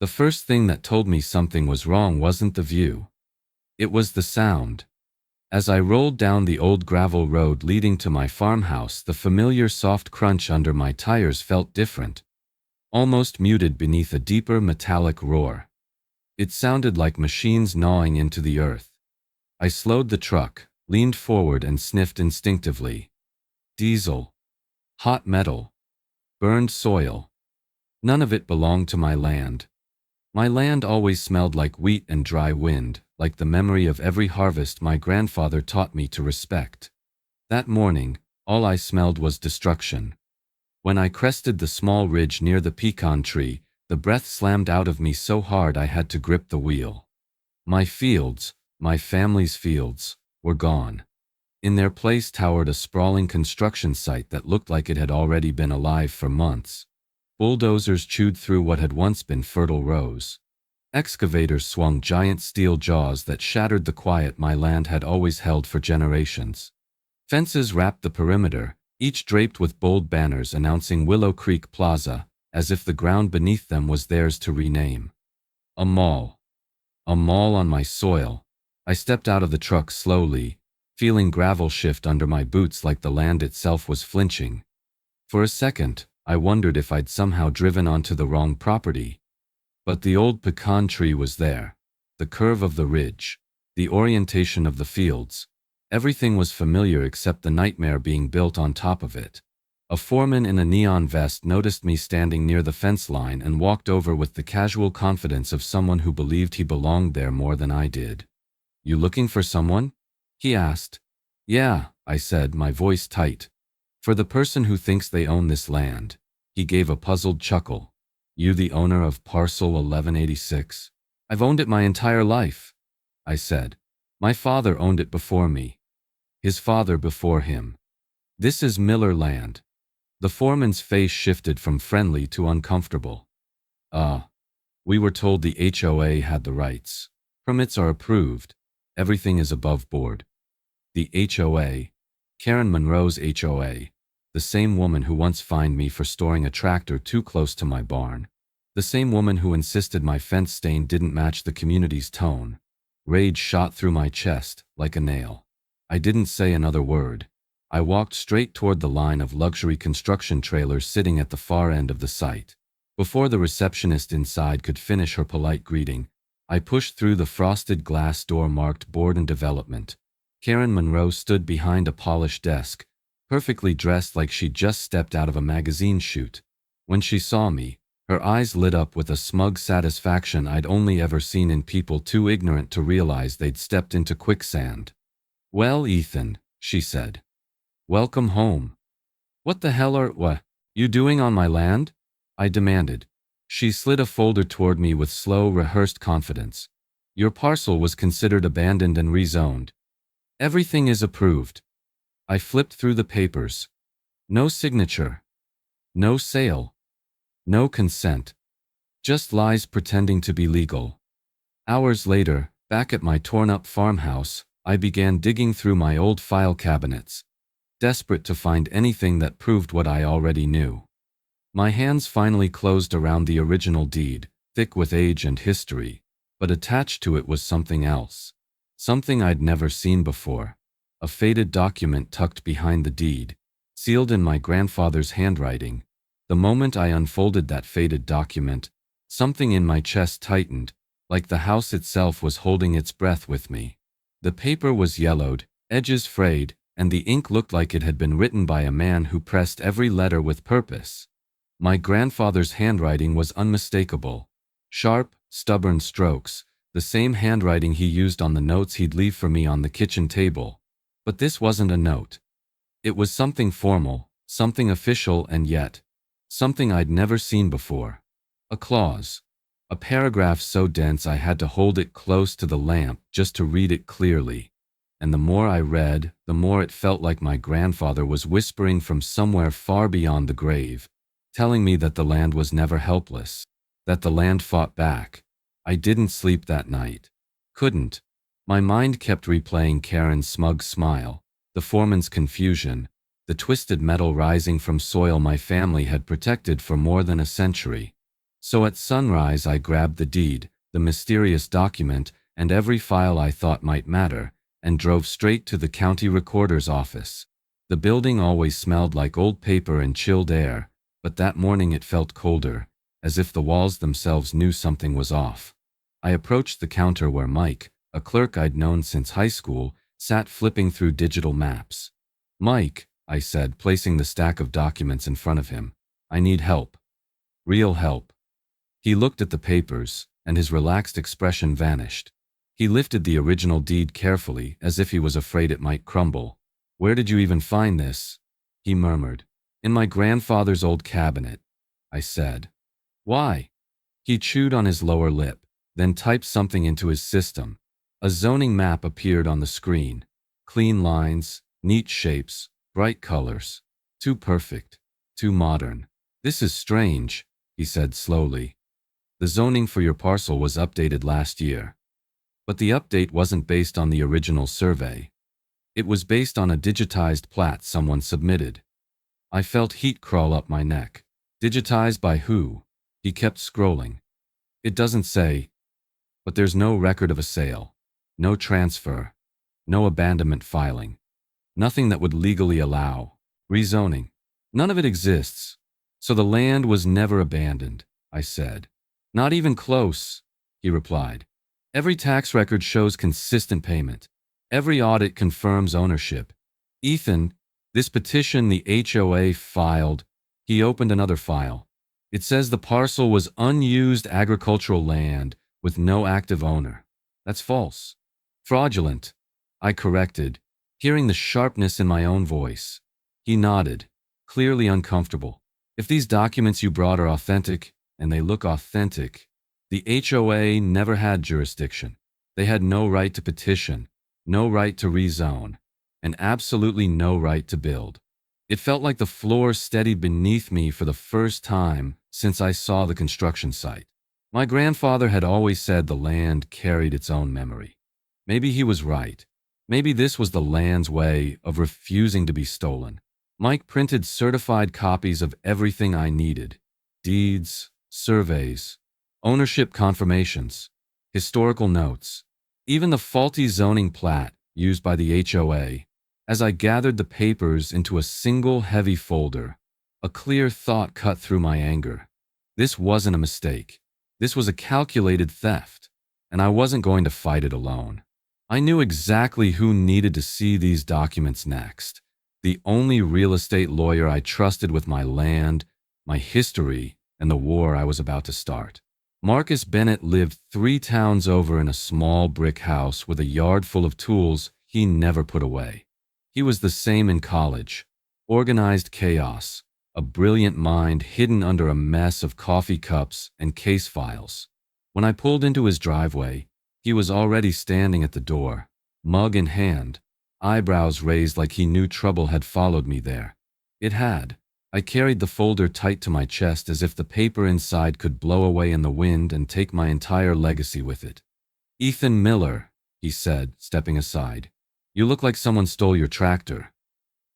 The first thing that told me something was wrong wasn't the view. It was the sound. As I rolled down the old gravel road leading to my farmhouse, the familiar soft crunch under my tires felt different, almost muted beneath a deeper metallic roar. It sounded like machines gnawing into the earth. I slowed the truck, leaned forward and sniffed instinctively. Diesel. Hot metal. Burned soil. None of it belonged to my land. My land always smelled like wheat and dry wind, like the memory of every harvest my grandfather taught me to respect. That morning, all I smelled was destruction. When I crested the small ridge near the pecan tree, the breath slammed out of me so hard I had to grip the wheel. My fields, my family's fields, were gone. In their place towered a sprawling construction site that looked like it had already been alive for months. Bulldozers chewed through what had once been fertile rows. Excavators swung giant steel jaws that shattered the quiet my land had always held for generations. Fences wrapped the perimeter, each draped with bold banners announcing Willow Creek Plaza, as if the ground beneath them was theirs to rename. A mall. A mall on my soil. I stepped out of the truck slowly, feeling gravel shift under my boots like the land itself was flinching. For a second, I wondered if I'd somehow driven onto the wrong property. But the old pecan tree was there. The curve of the ridge. The orientation of the fields. Everything was familiar except the nightmare being built on top of it. A foreman in a neon vest noticed me standing near the fence line and walked over with the casual confidence of someone who believed he belonged there more than I did. "You looking for someone?" he asked. "Yeah," I said, my voice tight. "For the person who thinks they own this land." He gave a puzzled chuckle. "You the owner of parcel 1186? "I've owned it my entire life," I said. "My father owned it before me. His father before him. This is Miller land." The foreman's face shifted from friendly to uncomfortable. We were told the HOA had the rights. Permits are approved. Everything is above board." The HOA. Karen Monroe's HOA. The same woman who once fined me for storing a tractor too close to my barn. The same woman who insisted my fence stain didn't match the community's tone. Rage shot through my chest, like a nail. I didn't say another word. I walked straight toward the line of luxury construction trailers sitting at the far end of the site. Before the receptionist inside could finish her polite greeting, I pushed through the frosted glass door marked Board and Development. Karen Monroe stood behind a polished desk, perfectly dressed like she'd just stepped out of a magazine shoot. When she saw me, her eyes lit up with a smug satisfaction I'd only ever seen in people too ignorant to realize they'd stepped into quicksand. "Well, Ethan," she said. "Welcome home." "What the hell are you doing on my land?" I demanded. She slid a folder toward me with slow, rehearsed confidence. "Your parcel was considered abandoned and rezoned. Everything is approved." I flipped through the papers. No signature. No sale. No consent. Just lies pretending to be legal. Hours later, back at my torn-up farmhouse, I began digging through my old file cabinets, desperate to find anything that proved what I already knew. My hands finally closed around the original deed, thick with age and history, but attached to it was something else. Something I'd never seen before. A faded document tucked behind the deed, sealed in my grandfather's handwriting. The moment I unfolded that faded document, something in my chest tightened, like the house itself was holding its breath with me. The paper was yellowed, edges frayed, and the ink looked like it had been written by a man who pressed every letter with purpose. My grandfather's handwriting was unmistakable. Sharp, stubborn strokes, the same handwriting he used on the notes he'd leave for me on the kitchen table. But this wasn't a note. It was something formal, something official, and yet, something I'd never seen before. A clause. A paragraph so dense I had to hold it close to the lamp just to read it clearly. And the more I read, the more it felt like my grandfather was whispering from somewhere far beyond the grave, telling me that the land was never helpless, that the land fought back. I didn't sleep that night. Couldn't. My mind kept replaying Karen's smug smile, the foreman's confusion, the twisted metal rising from soil my family had protected for more than a century. So at sunrise I grabbed the deed, the mysterious document, and every file I thought might matter, and drove straight to the county recorder's office. The building always smelled like old paper and chilled air, but that morning it felt colder, as if the walls themselves knew something was off. I approached the counter where Mike, a clerk I'd known since high school, sat flipping through digital maps. "Mike," I said, placing the stack of documents in front of him, "I need help. Real help." He looked at the papers, and his relaxed expression vanished. He lifted the original deed carefully, as if he was afraid it might crumble. "Where did you even find this?" he murmured. "In my grandfather's old cabinet," I said. "Why?" He chewed on his lower lip, then typed something into his system. A zoning map appeared on the screen. Clean lines, neat shapes, bright colors. Too perfect. Too modern. "This is strange," he said slowly. "The zoning for your parcel was updated last year." But the update wasn't based on the original survey. It was based on a digitized plat someone submitted. I felt heat crawl up my neck. "Digitized by who?" He kept scrolling. "It doesn't say. But there's no record of a sale. No transfer. No abandonment filing. Nothing that would legally allow rezoning. None of it exists. So the land was never abandoned," I said. "Not even close," he replied. "Every tax record shows consistent payment. Every audit confirms ownership. Ethan, this petition the HOA filed," he opened another file. "It says the parcel was unused agricultural land with no active owner. That's false. Fraudulent," I corrected, hearing the sharpness in my own voice. He nodded, clearly uncomfortable. "If these documents you brought are authentic, and they look authentic, the HOA never had jurisdiction. They had no right to petition, no right to rezone, and absolutely no right to build." It felt like the floor steadied beneath me for the first time since I saw the construction site. My grandfather had always said the land carried its own memory. Maybe he was right. Maybe this was the land's way of refusing to be stolen. Mike printed certified copies of everything I needed. Deeds, surveys, ownership confirmations, historical notes, even the faulty zoning plat used by the HOA. As I gathered the papers into a single heavy folder, a clear thought cut through my anger. This wasn't a mistake. This was a calculated theft, and I wasn't going to fight it alone. I knew exactly who needed to see these documents next. The only real estate lawyer I trusted with my land, my history, and the war I was about to start. Marcus Bennett lived 3 towns over in a small brick house with a yard full of tools he never put away. He was the same in college. Organized chaos, a brilliant mind hidden under a mess of coffee cups and case files. When I pulled into his driveway, he was already standing at the door, mug in hand, eyebrows raised like he knew trouble had followed me there. It had. I carried the folder tight to my chest as if the paper inside could blow away in the wind and take my entire legacy with it. "Ethan Miller," he said, stepping aside. "You look like someone stole your tractor."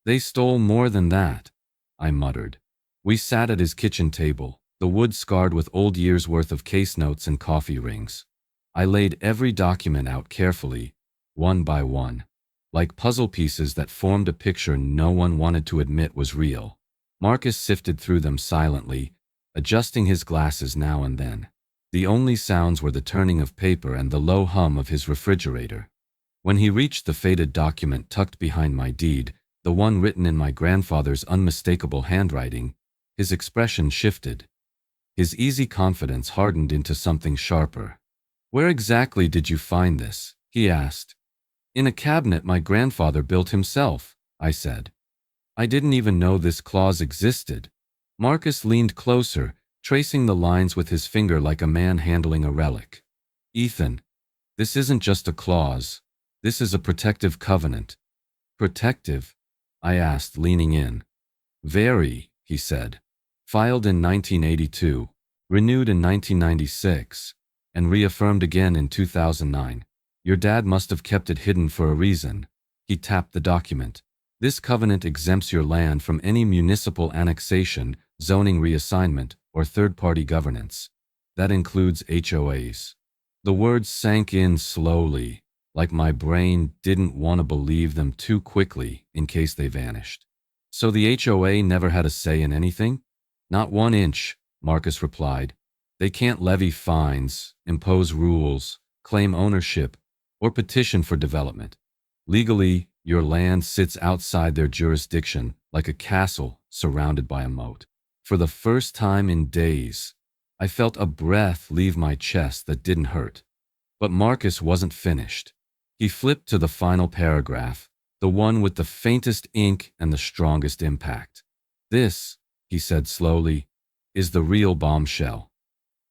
"They stole more than that," I muttered. We sat at his kitchen table, the wood scarred with old years' worth of case notes and coffee rings. I laid every document out carefully, one by one, like puzzle pieces that formed a picture no one wanted to admit was real. Marcus sifted through them silently, adjusting his glasses now and then. The only sounds were the turning of paper and the low hum of his refrigerator. When he reached the faded document tucked behind my deed, the one written in my grandfather's unmistakable handwriting, his expression shifted. His easy confidence hardened into something sharper. "Where exactly did you find this?" he asked. "In a cabinet my grandfather built himself," I said. "I didn't even know this clause existed." Marcus leaned closer, tracing the lines with his finger like a man handling a relic. "Ethan, this isn't just a clause. This is a protective covenant." "Protective?" I asked, leaning in. "Very," he said. "Filed in 1982, renewed in 1996, and reaffirmed again in 2009. Your dad must have kept it hidden for a reason." He tapped the document. "This covenant exempts your land from any municipal annexation, zoning reassignment, or third-party governance. That includes HOAs. The words sank in slowly, like my brain didn't want to believe them too quickly in case they vanished. So the HOA never had a say in anything? Not 1 inch, Marcus replied. They can't levy fines, impose rules, claim ownership, or petition for development. Legally, your land sits outside their jurisdiction like a castle surrounded by a moat. For the first time in days, I felt a breath leave my chest that didn't hurt. But Marcus wasn't finished. He flipped to the final paragraph, the one with the faintest ink and the strongest impact. This, he said slowly, is the real bombshell.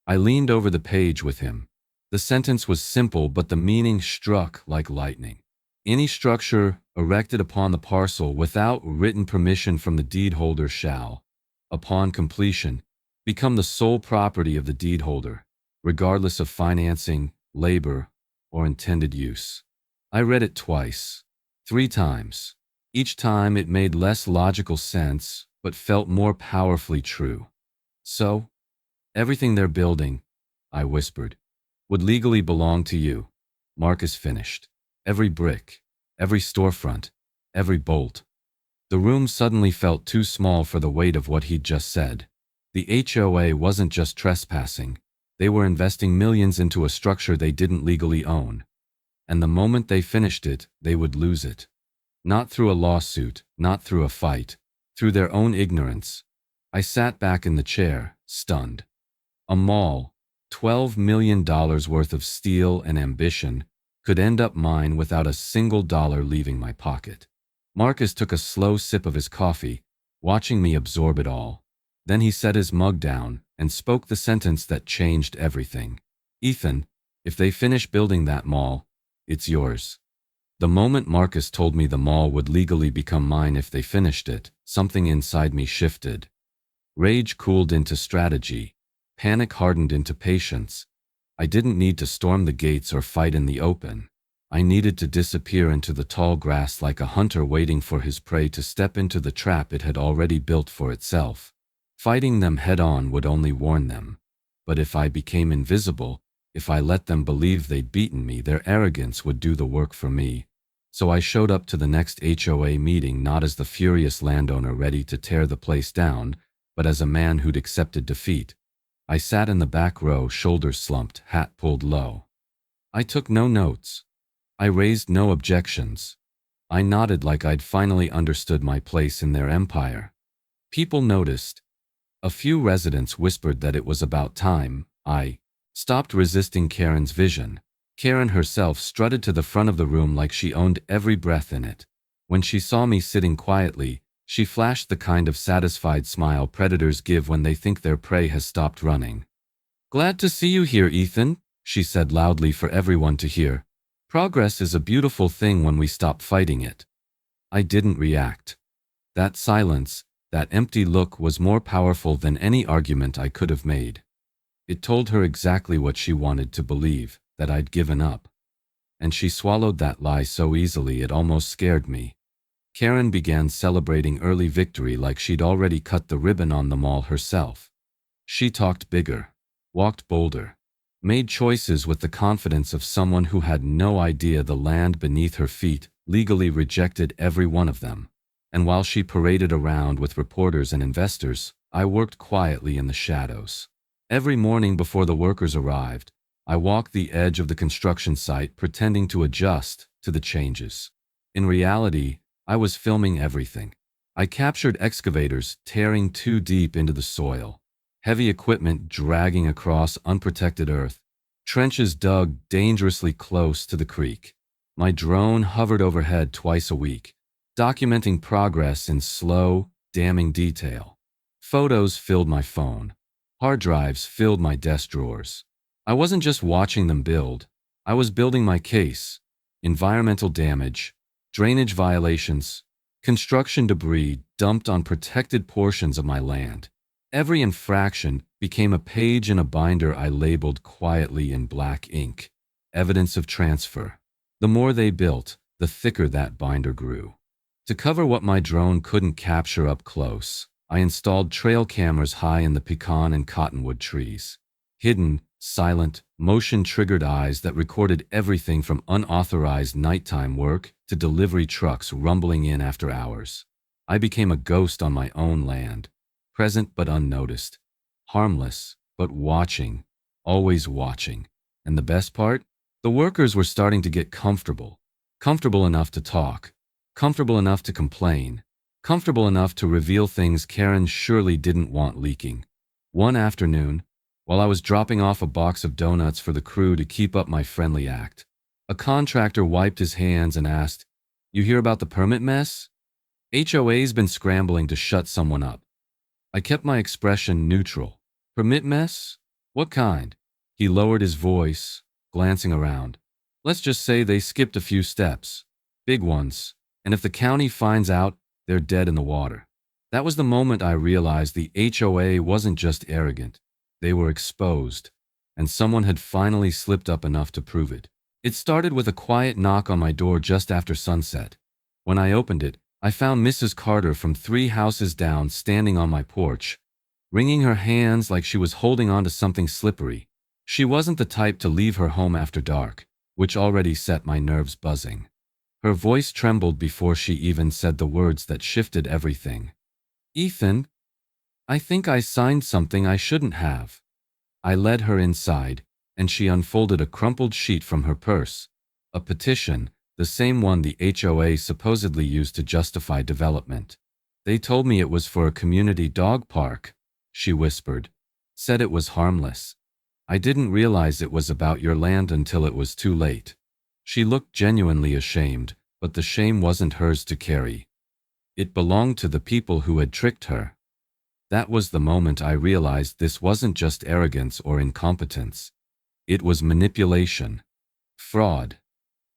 I leaned over the page with him. The sentence was simple, but the meaning struck like lightning. Any structure erected upon the parcel without written permission from the deed holder shall, upon completion, become the sole property of the deed holder, regardless of financing, labor, or intended use. I read it twice, 3 times. Each time it made less logical sense, but felt more powerfully true. So, everything they're building, I whispered, would legally belong to you. Marcus finished. Every brick, every storefront, every bolt. The room suddenly felt too small for the weight of what he'd just said. The HOA wasn't just trespassing. They were investing millions into a structure they didn't legally own. And the moment they finished it, they would lose it. Not through a lawsuit, not through a fight, through their own ignorance. I sat back in the chair, stunned. A mall, $12 million worth of steel and ambition, could end up mine without a single dollar leaving my pocket. Marcus took a slow sip of his coffee, watching me absorb it all. Then he set his mug down and spoke the sentence that changed everything. Ethan, if they finish building that mall, it's yours. The moment Marcus told me the mall would legally become mine if they finished it, something inside me shifted. Rage cooled into strategy. Panic hardened into patience. I didn't need to storm the gates or fight in the open. I needed to disappear into the tall grass like a hunter waiting for his prey to step into the trap it had already built for itself. Fighting them head-on would only warn them. But if I became invisible, if I let them believe they'd beaten me, their arrogance would do the work for me. So I showed up to the next HOA meeting not as the furious landowner ready to tear the place down, but as a man who'd accepted defeat. I sat in the back row, shoulders slumped, hat pulled low. I took no notes. I raised no objections. I nodded like I'd finally understood my place in their empire. People noticed. A few residents whispered that it was about time. I stopped resisting Karen's vision. Karen herself strutted to the front of the room like she owned every breath in it. When she saw me sitting quietly, she flashed the kind of satisfied smile predators give when they think their prey has stopped running. "Glad to see you here, Ethan," she said loudly for everyone to hear. "Progress is a beautiful thing when we stop fighting it." I didn't react. That silence, that empty look was more powerful than any argument I could have made. It told her exactly what she wanted to believe, that I'd given up. And she swallowed that lie so easily it almost scared me. Karen began celebrating early victory like she'd already cut the ribbon on the mall herself. She talked bigger, walked bolder, made choices with the confidence of someone who had no idea the land beneath her feet legally rejected every one of them. And while she paraded around with reporters and investors, I worked quietly in the shadows. Every morning before the workers arrived, I walked the edge of the construction site pretending to adjust to the changes. In reality, I was filming everything. I captured excavators tearing too deep into the soil, heavy equipment dragging across unprotected earth, trenches dug dangerously close to the creek. My drone hovered overhead twice a week, documenting progress in slow, damning detail. Photos filled my phone. Hard drives filled my desk drawers. I wasn't just watching them build. I was building my case. Environmental damage, drainage violations, construction debris dumped on protected portions of my land. Every infraction became a page in a binder I labeled quietly in black ink. Evidence of transfer. The more they built, the thicker that binder grew. To cover what my drone couldn't capture up close, I installed trail cameras high in the pecan and cottonwood trees. hidden, silent, motion-triggered eyes that recorded everything from unauthorized nighttime work to delivery trucks rumbling in after hours. I became a ghost on my own land, present but unnoticed, harmless but watching, always watching. And the best part? The workers were starting to get comfortable. Comfortable enough to talk, comfortable enough to complain, comfortable enough to reveal things Karen surely didn't want leaking. One afternoon, while I was dropping off a box of donuts for the crew to keep up my friendly act, a contractor wiped his hands and asked, "You hear about the permit mess? HOA's been scrambling to shut someone up." I kept my expression neutral. "Permit mess? What kind?" He lowered his voice, glancing around. "Let's just say they skipped a few steps. Big ones. And if the county finds out, they're dead in the water." That was the moment I realized the HOA wasn't just arrogant. They were exposed, and someone had finally slipped up enough to prove it. It started with a quiet knock on my door just after sunset. When I opened it, I found Mrs. Carter from 3 houses down standing on my porch, wringing her hands like she was holding on to something slippery. She wasn't the type to leave her home after dark, which already set my nerves buzzing. Her voice trembled before she even said the words that shifted everything. "Ethan, I think I signed something I shouldn't have." I led her inside, and she unfolded a crumpled sheet from her purse. A petition, the same one the HOA supposedly used to justify development. "They told me it was for a community dog park," she whispered. "Said it was harmless. I didn't realize it was about your land until it was too late." She looked genuinely ashamed, but the shame wasn't hers to carry. It belonged to the people who had tricked her. That was the moment I realized this wasn't just arrogance or incompetence. It was manipulation, fraud,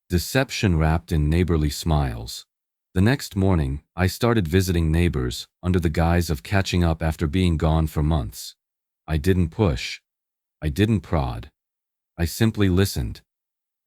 deception wrapped in neighborly smiles. The next morning, I started visiting neighbors under the guise of catching up after being gone for months. I didn't push. I didn't prod. I simply listened.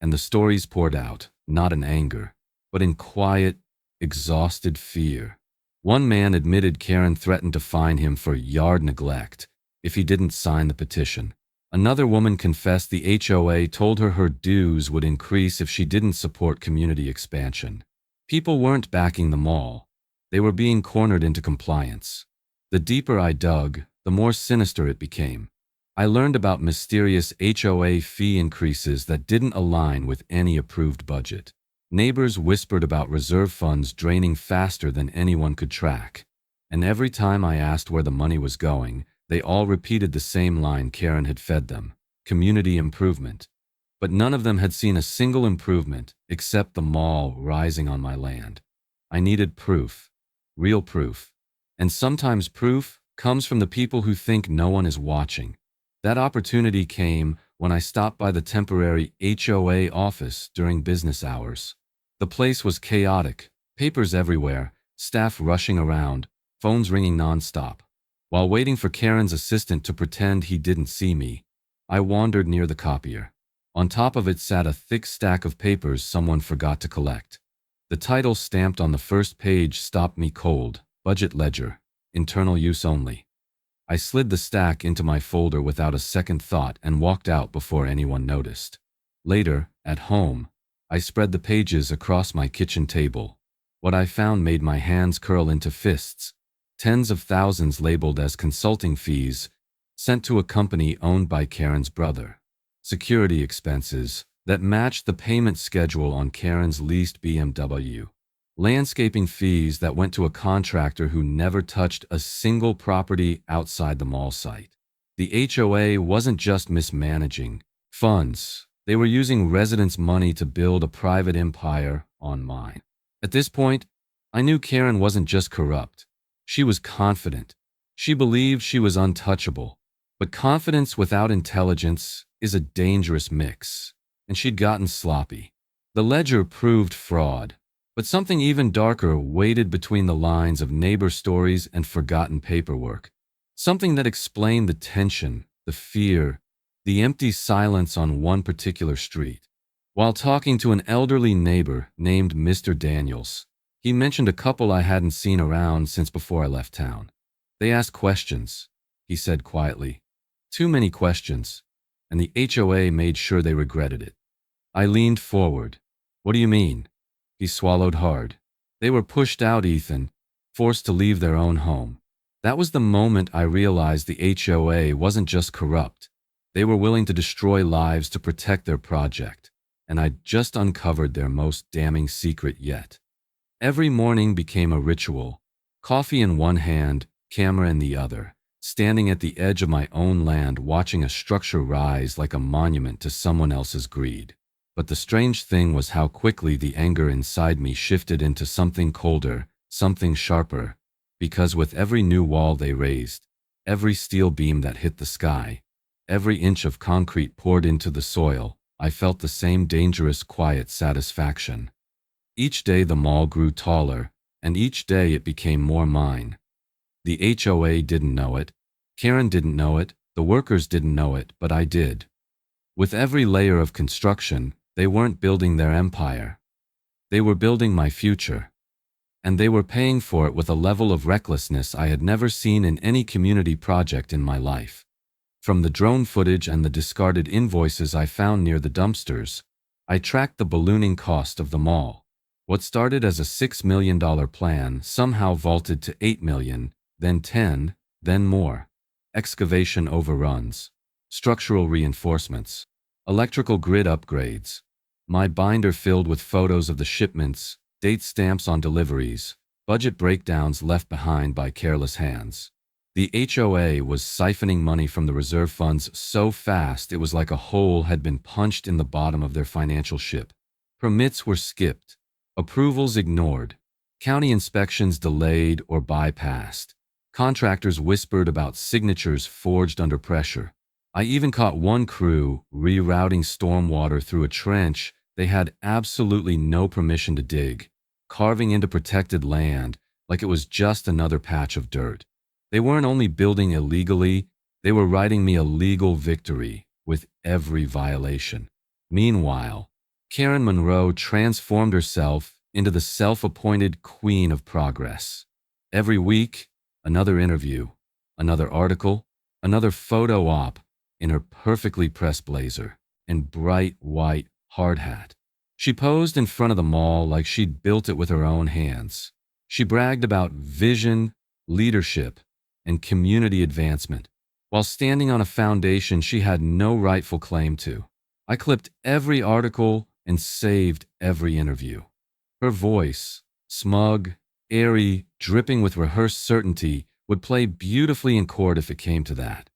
And the stories poured out, not in anger, but in quiet, exhausted fear. One man admitted Karen threatened to fine him for yard neglect if he didn't sign the petition. Another woman confessed the HOA told her her dues would increase if she didn't support community expansion. People weren't backing the mall. They were being cornered into compliance. The deeper I dug, the more sinister it became. I learned about mysterious HOA fee increases that didn't align with any approved budget. Neighbors whispered about reserve funds draining faster than anyone could track. And every time I asked where the money was going, they all repeated the same line Karen had fed them: community improvement. But none of them had seen a single improvement except the mall rising on my land. I needed proof, real proof. And sometimes proof comes from the people who think no one is watching. That opportunity came when I stopped by the temporary HOA office during business hours. The place was chaotic, papers everywhere, staff rushing around, phones ringing nonstop. While waiting for Karen's assistant to pretend he didn't see me, I wandered near the copier. On top of it sat a thick stack of papers someone forgot to collect. The title stamped on the first page stopped me cold: Budget Ledger, Internal Use Only. I slid the stack into my folder without a second thought and walked out before anyone noticed. Later, at home, I spread the pages across my kitchen table. What I found made my hands curl into fists. Tens of thousands labeled as consulting fees, sent to a company owned by Karen's brother. Security expenses that matched the payment schedule on Karen's leased BMW. Landscaping fees that went to a contractor who never touched a single property outside the mall site. The HOA wasn't just mismanaging funds. They were using residents' money to build a private empire on mine. At this point, I knew Karen wasn't just corrupt. She was confident. She believed she was untouchable. But confidence without intelligence is a dangerous mix, and she'd gotten sloppy. The ledger proved fraud, but something even darker waited between the lines of neighbor stories and forgotten paperwork. Something that explained the tension, the fear, the empty silence on one particular street. While talking to an elderly neighbor named Mr. Daniels, he mentioned a couple I hadn't seen around since before I left town. "They ask questions," he said quietly. "Too many questions. and the HOA made sure they regretted it. I leaned forward. What do you mean? He swallowed hard. They were pushed out, Ethan, forced to leave their own home. That was the moment I realized the HOA wasn't just corrupt. They were willing to destroy lives to protect their project, and I'd just uncovered their most damning secret yet. Every morning became a ritual. Coffee in one hand, camera in the other, standing at the edge of my own land watching a structure rise like a monument to someone else's greed. But the strange thing was how quickly the anger inside me shifted into something colder, something sharper, because with every new wall they raised, every steel beam that hit the sky, every inch of concrete poured into the soil, I felt the same dangerous, quiet satisfaction. Each day the mall grew taller, and each day it became more mine. The HOA didn't know it, Karen didn't know it, the workers didn't know it, but I did. With every layer of construction, they weren't building their empire. They were building my future. And they were paying for it with a level of recklessness I had never seen in any community project in my life. From the drone footage and the discarded invoices I found near the dumpsters, I tracked the ballooning cost of the mall. What started as a $6 million plan somehow vaulted to $8 million, then 10, then more. Excavation overruns, structural reinforcements, electrical grid upgrades. My binder filled with photos of the shipments, date stamps on deliveries, budget breakdowns left behind by careless hands. The HOA was siphoning money from the reserve funds so fast it was like a hole had been punched in the bottom of their financial ship. Permits were skipped, approvals ignored, county inspections delayed or bypassed. Contractors whispered about signatures forged under pressure. I even caught one crew rerouting stormwater through a trench they had absolutely no permission to dig, carving into protected land like it was just another patch of dirt. They weren't only building illegally, they were writing me a legal victory with every violation. Meanwhile, Karen Monroe transformed herself into the self-appointed queen of progress. Every week, another interview, another article, another photo op in her perfectly pressed blazer and bright white hard hat. She posed in front of the mall like she'd built it with her own hands. She bragged about vision, leadership, and community advancement, while standing on a foundation she had no rightful claim to. I clipped every article and saved every interview. Her voice, smug, airy, dripping with rehearsed certainty, would play beautifully in court if it came to that.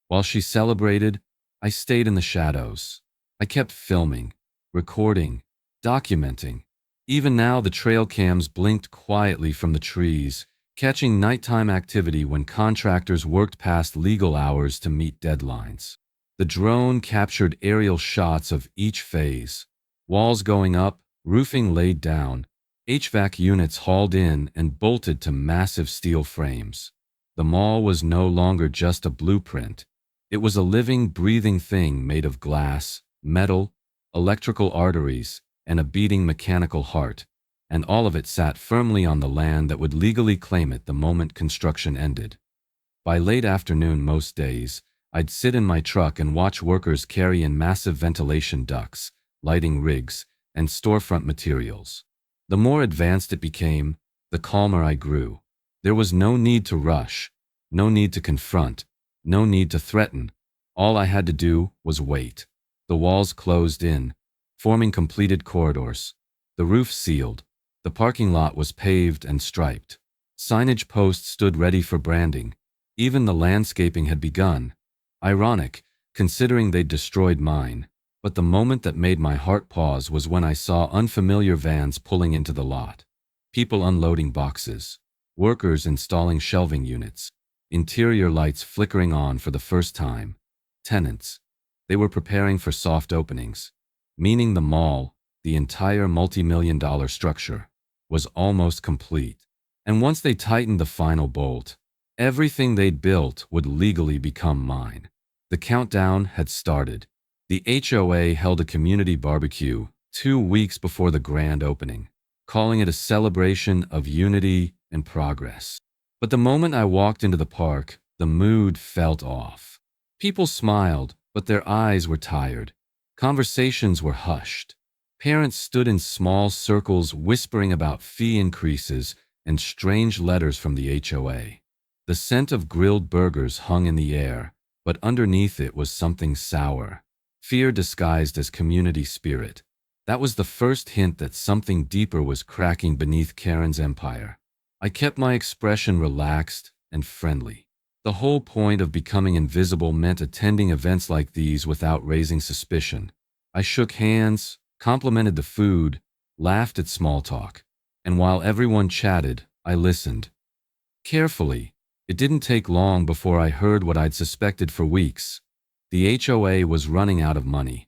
While she celebrated, I stayed in the shadows. I kept filming, recording, documenting. Even now, the trail cams blinked quietly from the trees, catching nighttime activity when contractors worked past legal hours to meet deadlines. The drone captured aerial shots of each phase. Walls going up, roofing laid down, HVAC units hauled in and bolted to massive steel frames. The mall was no longer just a blueprint. It was a living, breathing thing made of glass, metal, electrical arteries, and a beating mechanical heart, and all of it sat firmly on the land that would legally claim it the moment construction ended. By late afternoon most days, I'd sit in my truck and watch workers carry in massive ventilation ducts, lighting rigs, and storefront materials. The more advanced it became, the calmer I grew. There was no need to rush, no need to confront, no need to threaten. All I had to do was wait. The walls closed in, forming completed corridors. The roof sealed. The parking lot was paved and striped. Signage posts stood ready for branding. Even the landscaping had begun. Ironic, considering they'd destroyed mine. But the moment that made my heart pause was when I saw unfamiliar vans pulling into the lot. People unloading boxes. Workers installing shelving units. Interior lights flickering on for the first time. Tenants. They were preparing for soft openings, meaning the mall, the entire multi-million-dollar structure, was almost complete. And once they tightened the final bolt, everything they'd built would legally become mine. The countdown had started. The HOA held a community barbecue 2 weeks before the grand opening, calling it a celebration of unity and progress. But the moment I walked into the park, the mood felt off. People smiled, but their eyes were tired. Conversations were hushed. Parents stood in small circles whispering about fee increases and strange letters from the HOA. The scent of grilled burgers hung in the air, but underneath it was something sour. Fear disguised as community spirit. That was the first hint that something deeper was cracking beneath Karen's empire. I kept my expression relaxed and friendly. The whole point of becoming invisible meant attending events like these without raising suspicion. I shook hands, complimented the food, laughed at small talk, and while everyone chatted, I listened. Carefully. It didn't take long before I heard what I'd suspected for weeks. The HOA was running out of money.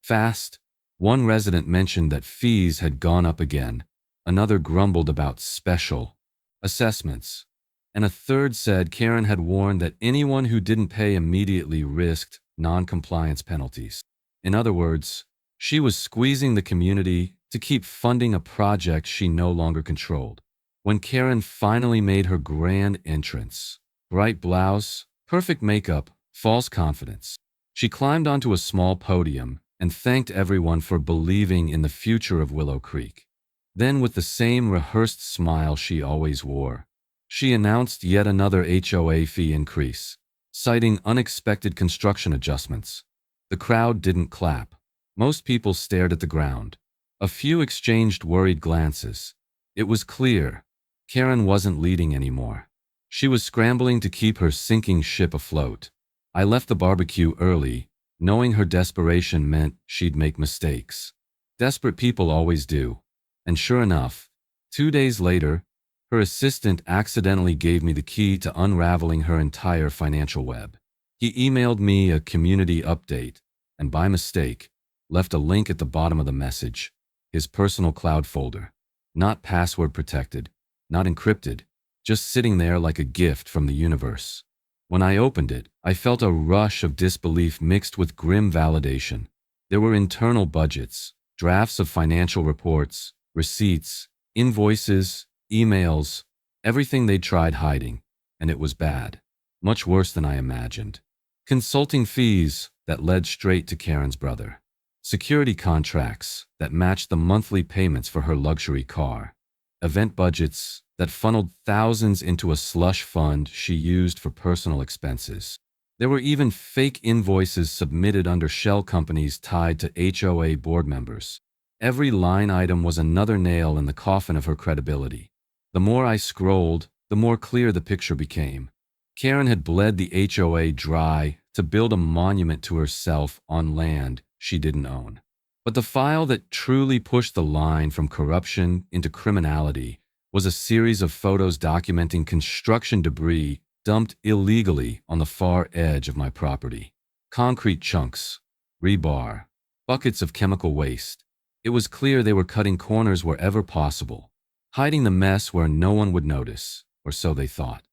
Fast. One resident mentioned that fees had gone up again. Another grumbled about special assessments. And a third said Karen had warned that anyone who didn't pay immediately risked non-compliance penalties. In other words, she was squeezing the community to keep funding a project she no longer controlled. When Karen finally made her grand entrance, bright blouse, perfect makeup, false confidence, she climbed onto a small podium and thanked everyone for believing in the future of Willow Creek. Then, with the same rehearsed smile she always wore, she announced yet another HOA fee increase, citing unexpected construction adjustments. The crowd didn't clap. Most people stared at the ground. A few exchanged worried glances. It was clear. Karen wasn't leading anymore. She was scrambling to keep her sinking ship afloat. I left the barbecue early, knowing her desperation meant she'd make mistakes. Desperate people always do. And sure enough, 2 days later, her assistant accidentally gave me the key to unraveling her entire financial web. He emailed me a community update, and by mistake, left a link at the bottom of the message. His personal cloud folder. Not password protected. Not encrypted, just sitting there like a gift from the universe. When I opened it, I felt a rush of disbelief mixed with grim validation. There were internal budgets, drafts of financial reports, receipts, invoices, emails, everything they'd tried hiding, and it was bad. Much worse than I imagined. Consulting fees that led straight to Karen's brother. Security contracts that matched the monthly payments for her luxury car. Event budgets that funneled thousands into a slush fund she used for personal expenses. There were even fake invoices submitted under shell companies tied to HOA board members. Every line item was another nail in the coffin of her credibility. The more I scrolled, the more clear the picture became. Karen had bled the HOA dry to build a monument to herself on land she didn't own. But the file that truly pushed the line from corruption into criminality was a series of photos documenting construction debris dumped illegally on the far edge of my property. Concrete chunks, rebar, buckets of chemical waste. It was clear they were cutting corners wherever possible, hiding the mess where no one would notice, or so they thought.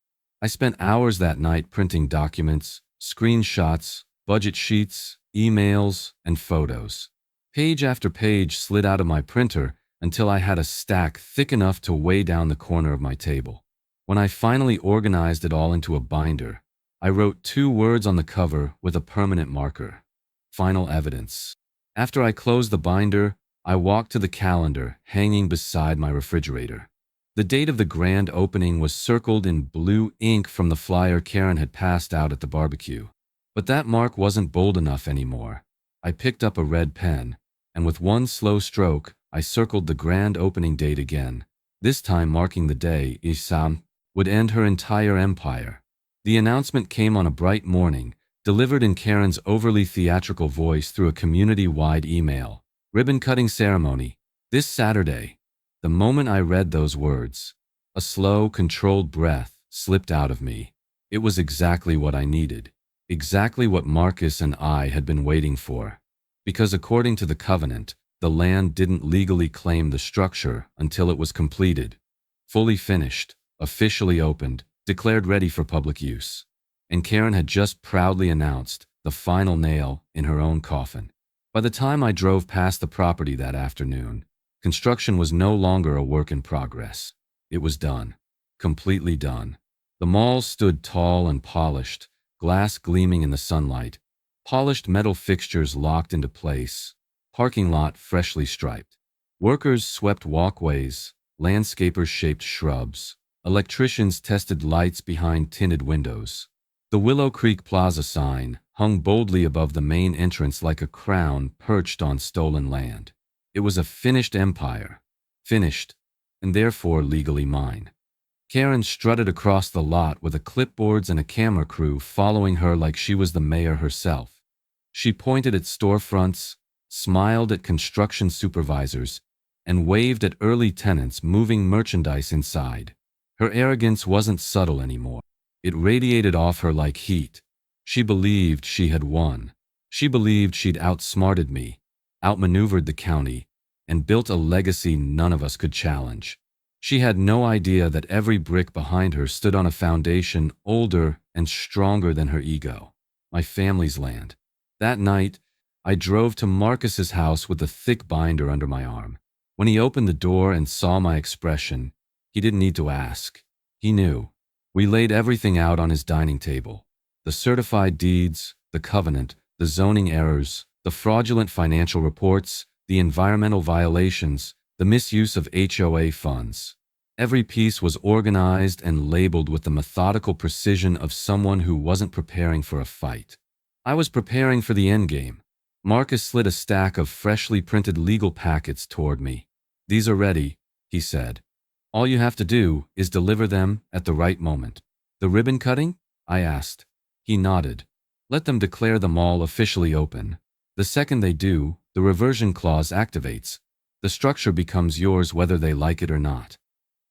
I spent hours that night printing documents, screenshots, budget sheets, emails, and photos. Page after page slid out of my printer until I had a stack thick enough to weigh down the corner of my table. When I finally organized it all into a binder, I wrote 2 words on the cover with a permanent marker. Final evidence. After I closed the binder, I walked to the calendar hanging beside my refrigerator. The date of the grand opening was circled in blue ink from the flyer Karen had passed out at the barbecue. But that mark wasn't bold enough anymore. I picked up a red pen, and with one slow stroke, I circled the grand opening date again, this time marking the day Isam would end her entire empire. The announcement came on a bright morning, delivered in Karen's overly theatrical voice through a community-wide email. Ribbon-cutting ceremony, this Saturday. The moment I read those words, a slow, controlled breath slipped out of me. It was exactly what I needed, exactly what Marcus and I had been waiting for. Because according to the covenant, the land didn't legally claim the structure until it was completed, fully finished, officially opened, declared ready for public use. And Karen had just proudly announced the final nail in her own coffin. By the time I drove past the property that afternoon, construction was no longer a work in progress. It was done. Completely done. The mall stood tall and polished, glass gleaming in the sunlight, Polished metal fixtures locked into place, parking lot freshly striped. Workers swept walkways, landscapers shaped shrubs, electricians tested lights behind tinted windows. The Willow Creek Plaza sign hung boldly above the main entrance like a crown perched on stolen land. It was a finished empire, finished, and therefore legally mine. Karen strutted across the lot with clipboards and a camera crew following her like she was the mayor herself. She pointed at storefronts, smiled at construction supervisors, and waved at early tenants moving merchandise inside. Her arrogance wasn't subtle anymore. It radiated off her like heat. She believed she had won. She believed she'd outsmarted me, outmaneuvered the county, and built a legacy none of us could challenge. She had no idea that every brick behind her stood on a foundation older and stronger than her ego. My family's land. That night, I drove to Marcus's house with a thick binder under my arm. When he opened the door and saw my expression, he didn't need to ask. He knew. We laid everything out on his dining table. The certified deeds, the covenant, the zoning errors, the fraudulent financial reports, the environmental violations, the misuse of HOA funds. Every piece was organized and labeled with the methodical precision of someone who wasn't preparing for a fight. I was preparing for the endgame. Marcus slid a stack of freshly printed legal packets toward me. "These are ready," he said. "All you have to do is deliver them at the right moment." "The ribbon cutting?" I asked. He nodded. "Let them declare the mall officially open. The second they do, the reversion clause activates. The structure becomes yours whether they like it or not."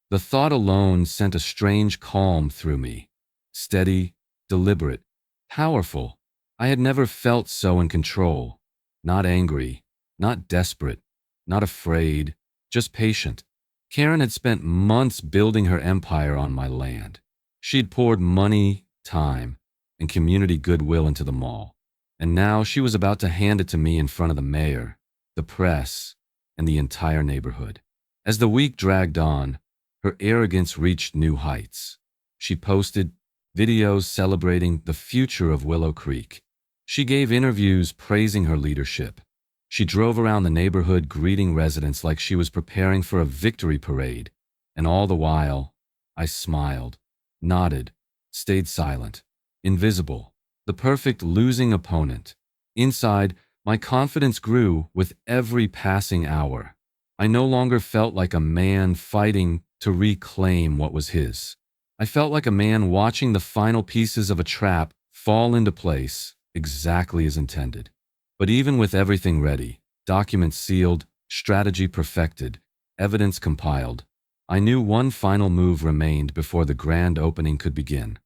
The thought alone sent a strange calm through me. Steady, deliberate, powerful. I had never felt so in control. Not angry, not desperate, not afraid, just patient. Karen had spent months building her empire on my land. She'd poured money, time, and community goodwill into the mall. And now she was about to hand it to me in front of the mayor, the press, and the entire neighborhood. As the week dragged on, her arrogance reached new heights. She posted videos celebrating the future of Willow Creek. She gave interviews praising her leadership. She drove around the neighborhood greeting residents like she was preparing for a victory parade. And all the while, I smiled, nodded, stayed silent, invisible, the perfect losing opponent. Inside, my confidence grew with every passing hour. I no longer felt like a man fighting to reclaim what was his. I felt like a man watching the final pieces of a trap fall into place exactly as intended. But even with everything ready, documents sealed, strategy perfected, evidence compiled, I knew one final move remained before the grand opening could begin.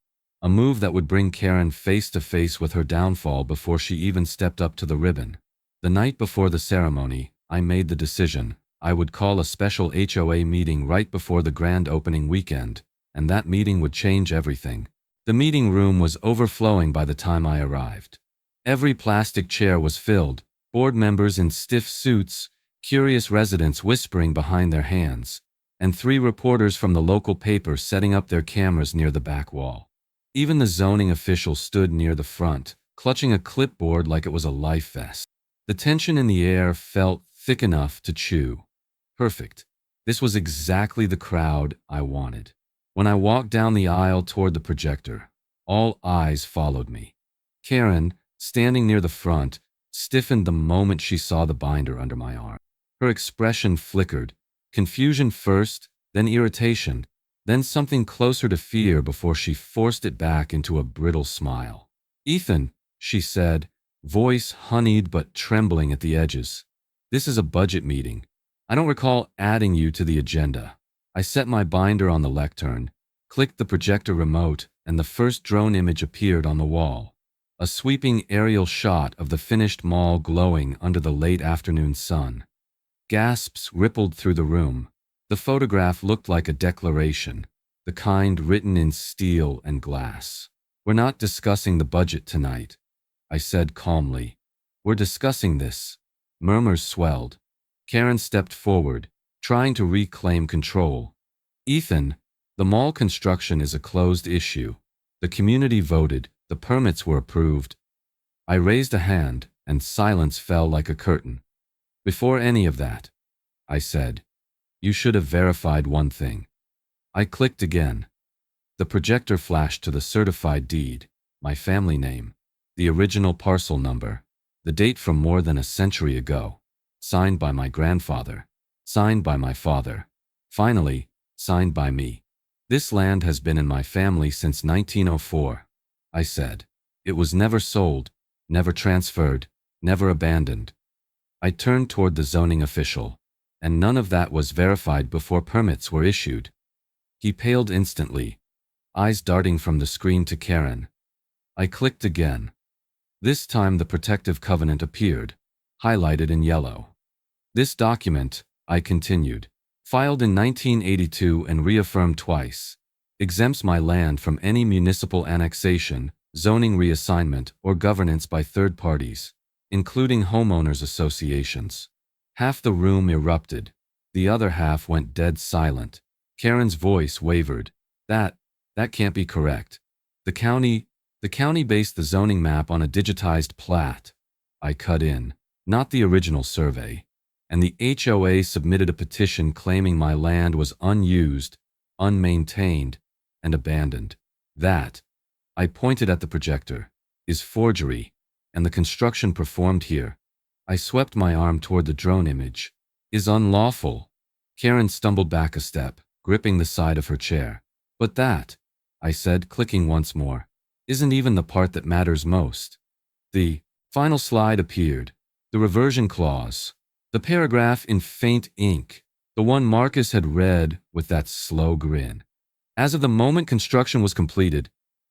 A move that would bring Karen face to face with her downfall before she even stepped up to the ribbon. The night before the ceremony, I made the decision. I would call a special HOA meeting right before the grand opening weekend, and that meeting would change everything. The meeting room was overflowing by the time I arrived. Every plastic chair was filled, board members in stiff suits, curious residents whispering behind their hands, and 3 reporters from the local paper setting up their cameras near the back wall. Even the zoning official stood near the front, clutching a clipboard like it was a life vest. The tension in the air felt thick enough to chew. Perfect. This was exactly the crowd I wanted. When I walked down the aisle toward the projector, all eyes followed me. Karen, standing near the front, stiffened the moment she saw the binder under my arm. Her expression flickered, confusion first, then irritation, then something closer to fear before she forced it back into a brittle smile. "Ethan," she said, voice honeyed but trembling at the edges. "This is a budget meeting. I don't recall adding you to the agenda." I set my binder on the lectern, clicked the projector remote, and the first drone image appeared on the wall. A sweeping aerial shot of the finished mall glowing under the late afternoon sun. Gasps rippled through the room. The photograph looked like a declaration, the kind written in steel and glass. "We're not discussing the budget tonight," I said calmly. "We're discussing this." Murmurs swelled. Karen stepped forward, trying to reclaim control. "Ethan, the mall construction is a closed issue. The community voted, the permits were approved." I raised a hand, and silence fell like a curtain. Before any of that, I said, you should have verified one thing. I clicked again. The projector flashed to the certified deed, my family name, the original parcel number, the date from more than a century ago, signed by my grandfather, signed by my father, finally, signed by me. This land has been in my family since 1904, I said. It was never sold, never transferred, never abandoned. I turned toward the zoning official, and none of that was verified before permits were issued. He paled instantly, eyes darting from the screen to Karen. I clicked again. This time the protective covenant appeared, highlighted in yellow. This document, I continued, filed in 1982 and reaffirmed twice, exempts my land from any municipal annexation, zoning reassignment, or governance by third parties, including homeowners associations. Half the room erupted. The other half went dead silent. Karen's voice wavered. That can't be correct. The county based the zoning map on a digitized plat. I cut in, not the original survey. And the HOA submitted a petition claiming my land was unused, unmaintained, and abandoned. That, I pointed at the projector, is forgery, and the construction performed here, I swept my arm toward the drone image, is unlawful. Karen stumbled back a step, gripping the side of her chair. But that, I said, clicking once more, isn't even the part that matters most. The final slide appeared, the reversion clause, the paragraph in faint ink, the one Marcus had read with that slow grin. As of the moment construction was completed,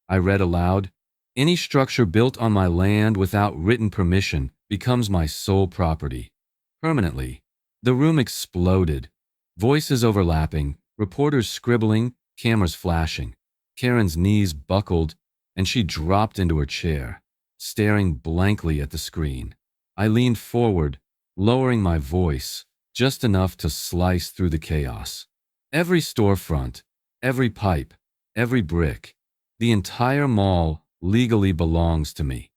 I read aloud, any structure built on my land without written permission becomes my sole property. Permanently. The room exploded. Voices overlapping, reporters scribbling, cameras flashing. Karen's knees buckled, and she dropped into her chair, staring blankly at the screen. I leaned forward, lowering my voice, just enough to slice through the chaos. Every storefront, every pipe, every brick, the entire mall legally belongs to me.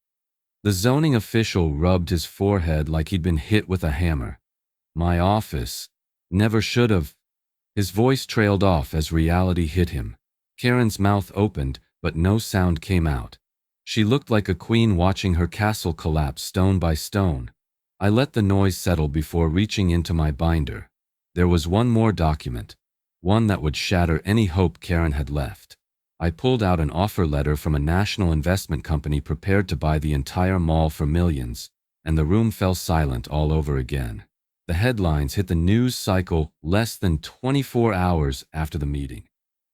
The zoning official rubbed his forehead like he'd been hit with a hammer. My office never should have. His voice trailed off as reality hit him. Karen's mouth opened, but no sound came out. She looked like a queen watching her castle collapse stone by stone. I let the noise settle before reaching into my binder. There was one more document, one that would shatter any hope Karen had left. I pulled out an offer letter from a national investment company prepared to buy the entire mall for millions, and the room fell silent all over again. The headlines hit the news cycle less than 24 hours after the meeting.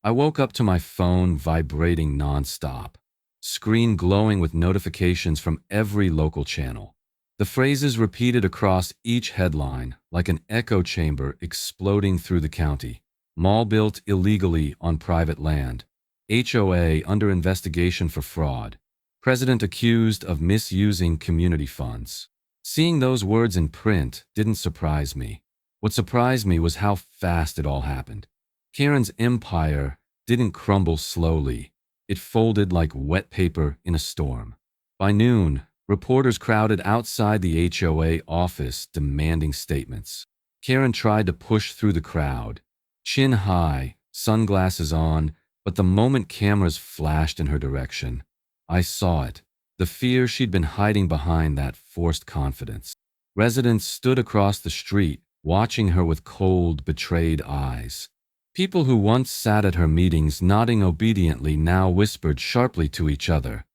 I woke up to my phone vibrating nonstop, screen glowing with notifications from every local channel. The phrases repeated across each headline like an echo chamber exploding through the county. Mall built illegally on private land. HOA under investigation for fraud. President accused of misusing community funds. Seeing those words in print didn't surprise me. What surprised me was how fast it all happened. Karen's empire didn't crumble slowly. It folded like wet paper in a storm. By noon, reporters crowded outside the HOA office demanding statements. Karen tried to push through the crowd, chin high, sunglasses on, but the moment cameras flashed in her direction, I saw it, the fear she'd been hiding behind that forced confidence. Residents stood across the street, watching her with cold, betrayed eyes. People who once sat at her meetings nodding obediently now whispered sharply to each other,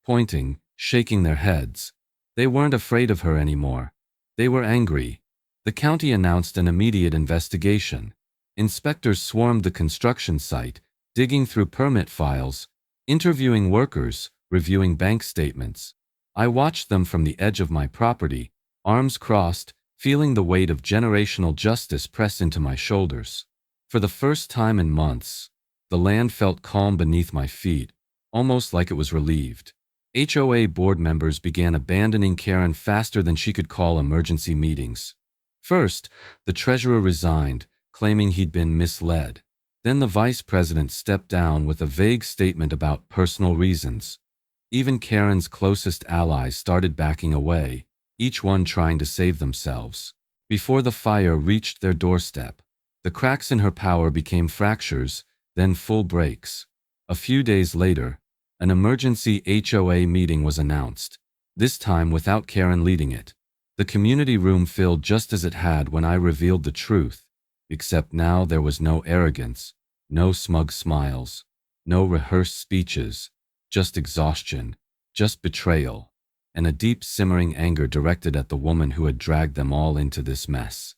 pointing, shaking their heads. They weren't afraid of her anymore. They were angry. The county announced an immediate investigation. Inspectors swarmed the construction site, digging through permit files, interviewing workers, reviewing bank statements. I watched them from the edge of my property, arms crossed, feeling the weight of generational justice press into my shoulders. For the first time in months, the land felt calm beneath my feet, almost like it was relieved. HOA board members began abandoning Karen faster than she could call emergency meetings. First, the treasurer resigned, claiming he'd been misled. Then the vice president stepped down with a vague statement about personal reasons. Even Karen's closest allies started backing away, each one trying to save themselves. Before the fire reached their doorstep, the cracks in her power became fractures, then full breaks. A few days later, an emergency HOA meeting was announced, this time without Karen leading it. The community room filled just as it had when I revealed the truth, except now there was no arrogance, no smug smiles, no rehearsed speeches, just exhaustion, just betrayal, and a deep simmering anger directed at the woman who had dragged them all into this mess.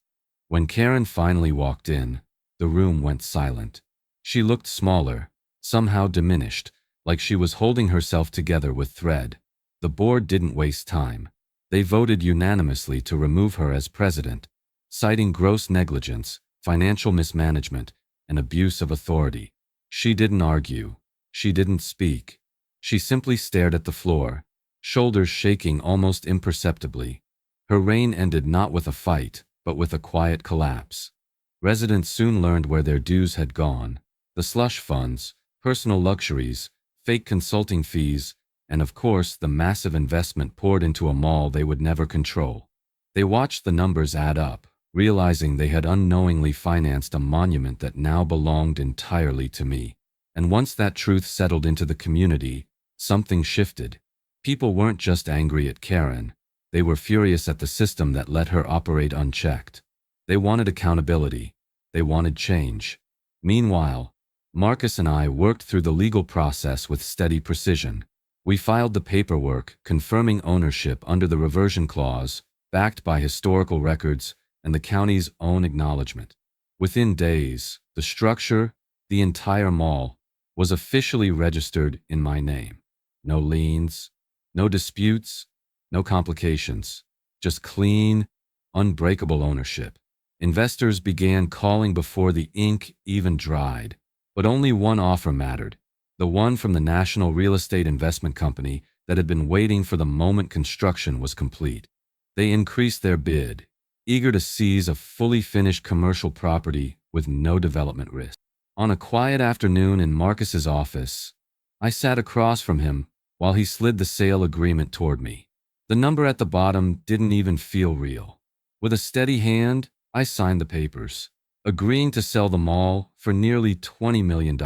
When Karen finally walked in, the room went silent. She looked smaller, somehow diminished, like she was holding herself together with thread. The board didn't waste time. They voted unanimously to remove her as president, citing gross negligence, financial mismanagement, and abuse of authority. She didn't argue. She didn't speak. She simply stared at the floor, shoulders shaking almost imperceptibly. Her reign ended not with a fight, but with a quiet collapse. Residents soon learned where their dues had gone. The slush funds, personal luxuries, fake consulting fees, and of course the massive investment poured into a mall they would never control. They watched the numbers add up, realizing they had unknowingly financed a monument that now belonged entirely to me. And once that truth settled into the community, something shifted. People weren't just angry at Karen. They were furious at the system that let her operate unchecked. They wanted accountability. They wanted change. Meanwhile, Marcus and I worked through the legal process with steady precision. We filed the paperwork confirming ownership under the reversion clause, backed by historical records and the county's own acknowledgement. Within days, the structure, the entire mall, was officially registered in my name. No liens, no disputes, no complications, just clean, unbreakable ownership. Investors began calling before the ink even dried, but only one offer mattered, the one from the National Real Estate Investment Company that had been waiting for the moment construction was complete. They increased their bid, eager to seize a fully finished commercial property with no development risk. On a quiet afternoon in Marcus's office, I sat across from him while he slid the sale agreement toward me. The number at the bottom didn't even feel real. With a steady hand, I signed the papers, agreeing to sell the mall for nearly $20 million.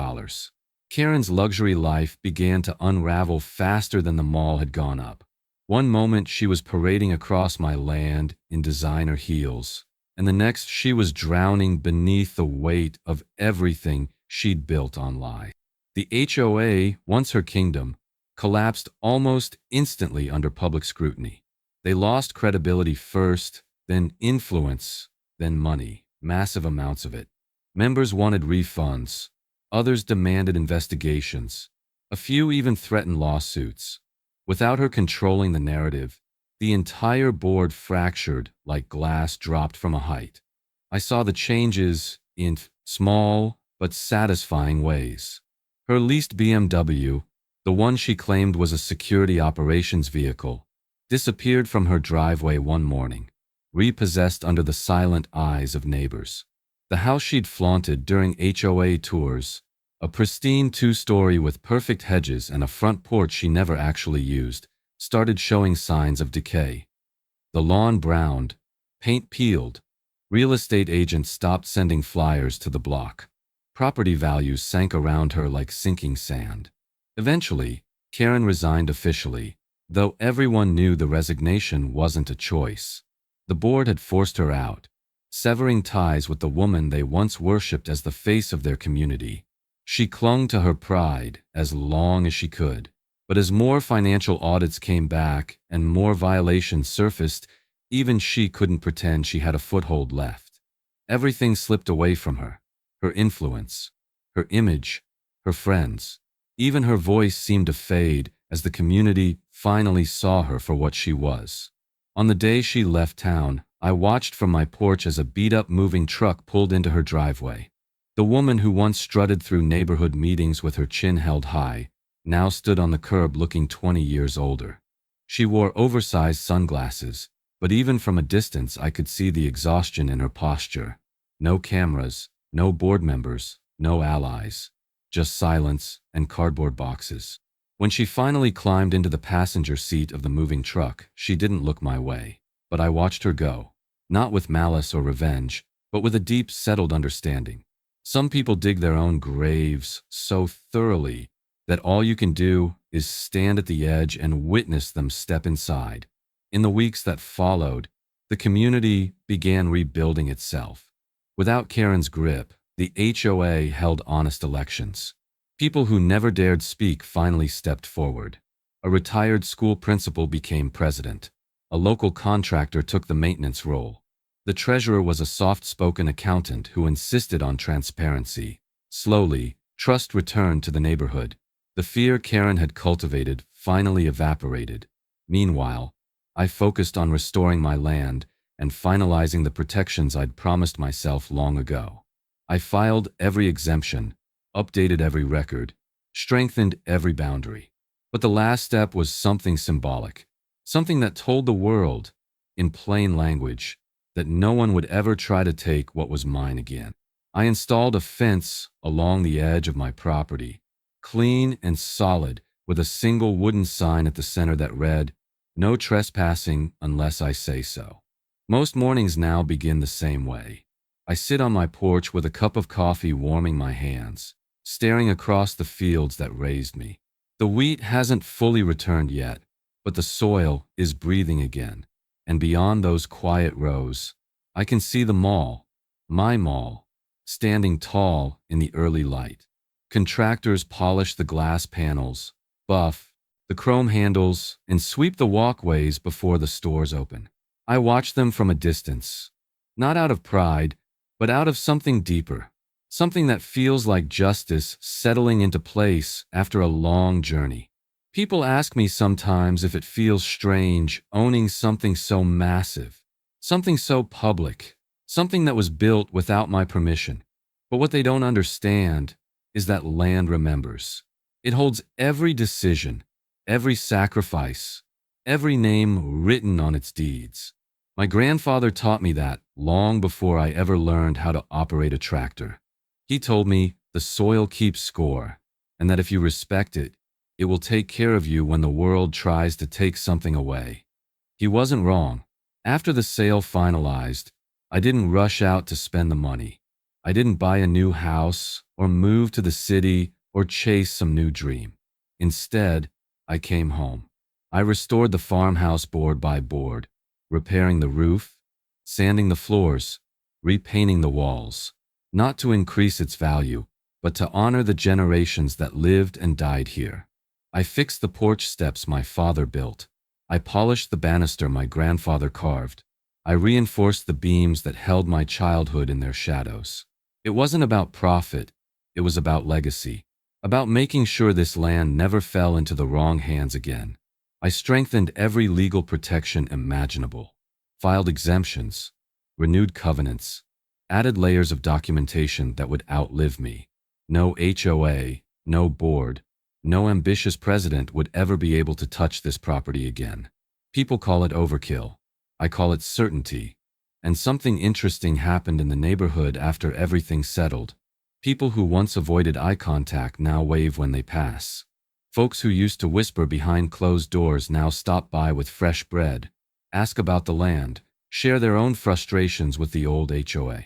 Karen's luxury life began to unravel faster than the mall had gone up. One moment she was parading across my land in designer heels, and the next she was drowning beneath the weight of everything she'd built on lies. The HOA, once her kingdom, collapsed almost instantly under public scrutiny. They lost credibility first, then influence, then money, massive amounts of it. Members wanted refunds. Others demanded investigations. A few even threatened lawsuits. Without her controlling the narrative, the entire board fractured like glass dropped from a height. I saw the changes in small but satisfying ways. Her leased BMW, the one she claimed was a security operations vehicle, disappeared from her driveway one morning, repossessed under the silent eyes of neighbors. The house she'd flaunted during HOA tours, a pristine two-story with perfect hedges and a front porch she never actually used, started showing signs of decay. The lawn browned, paint peeled. Real estate agents stopped sending flyers to the block. Property values sank around her like sinking sand. Eventually, Karen resigned officially, though everyone knew the resignation wasn't a choice. The board had forced her out, severing ties with the woman they once worshipped as the face of their community. She clung to her pride as long as she could, but as more financial audits came back and more violations surfaced, even she couldn't pretend she had a foothold left. Everything slipped away from her. Her influence, her image, her friends. Even her voice seemed to fade as the community finally saw her for what she was. On the day she left town, I watched from my porch as a beat-up moving truck pulled into her driveway. The woman who once strutted through neighborhood meetings with her chin held high, now stood on the curb looking 20 years older. She wore oversized sunglasses, but even from a distance I could see the exhaustion in her posture. No cameras, no board members, no allies, just silence and cardboard boxes. When she finally climbed into the passenger seat of the moving truck, she didn't look my way. But I watched her go, not with malice or revenge, but with a deep, settled understanding. Some people dig their own graves so thoroughly that all you can do is stand at the edge and witness them step inside. In the weeks that followed, the community began rebuilding itself. Without Karen's grip, the HOA held honest elections. People who never dared speak finally stepped forward. A retired school principal became president. A local contractor took the maintenance role. The treasurer was a soft-spoken accountant who insisted on transparency. Slowly, trust returned to the neighborhood. The fear Karen had cultivated finally evaporated. Meanwhile, I focused on restoring my land and finalizing the protections I'd promised myself long ago. I filed every exemption, updated every record, strengthened every boundary. But the last step was something symbolic, something that told the world, in plain language, that no one would ever try to take what was mine again. I installed a fence along the edge of my property, clean and solid, with a single wooden sign at the center that read, "No trespassing unless I say so." Most mornings now begin the same way. I sit on my porch with a cup of coffee warming my hands, staring across the fields that raised me. The wheat hasn't fully returned yet, but the soil is breathing again. And beyond those quiet rows, I can see the mall, my mall, standing tall in the early light. Contractors polish the glass panels, buff the chrome handles, and sweep the walkways before the stores open. I watch them from a distance, not out of pride, but out of something deeper, something that feels like justice settling into place after a long journey. People ask me sometimes if it feels strange owning something so massive, something so public, something that was built without my permission. But what they don't understand is that land remembers. It holds every decision, every sacrifice, every name written on its deeds. My grandfather taught me that long before I ever learned how to operate a tractor. He told me the soil keeps score, and that if you respect it, it will take care of you when the world tries to take something away. He wasn't wrong. After the sale finalized, I didn't rush out to spend the money. I didn't buy a new house or move to the city or chase some new dream. Instead, I came home. I restored the farmhouse board by board, repairing the roof, sanding the floors, repainting the walls, not to increase its value, but to honor the generations that lived and died here. I fixed the porch steps my father built. I polished the banister my grandfather carved. I reinforced the beams that held my childhood in their shadows. It wasn't about profit, it was about legacy, about making sure this land never fell into the wrong hands again. I strengthened every legal protection imaginable, filed exemptions, renewed covenants, added layers of documentation that would outlive me. No HOA, no board, no ambitious president would ever be able to touch this property again. People call it overkill. I call it certainty. And something interesting happened in the neighborhood after everything settled. People who once avoided eye contact now wave when they pass. Folks who used to whisper behind closed doors now stop by with fresh bread, ask about the land, share their own frustrations with the old HOA.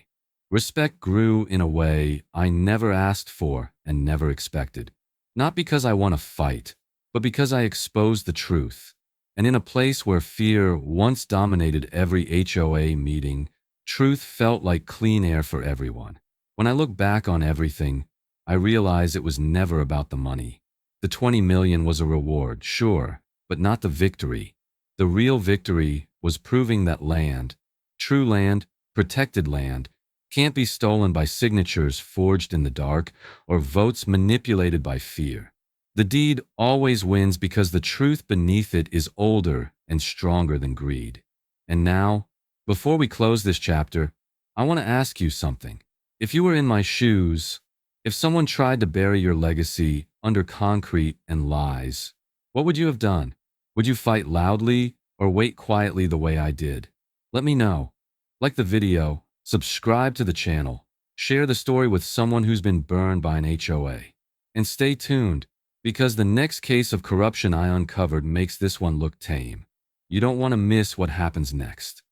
Respect grew in a way I never asked for and never expected. Not because I want to fight, but because I exposed the truth. And in a place where fear once dominated every HOA meeting, truth felt like clean air for everyone. When I look back on everything, I realize it was never about the money. The 20 million was a reward, sure, but not the victory. The real victory was proving that land, true land, protected land, can't be stolen by signatures forged in the dark or votes manipulated by fear. The deed always wins because the truth beneath it is older and stronger than greed. And now, before we close this chapter, I want to ask you something. If you were in my shoes, if someone tried to bury your legacy under concrete and lies, what would you have done? Would you fight loudly or wait quietly the way I did? Let me know. Like the video, subscribe to the channel, share the story with someone who's been burned by an HOA, and stay tuned Because the next case of corruption I uncovered makes this one look tame. You don't want to miss what happens next.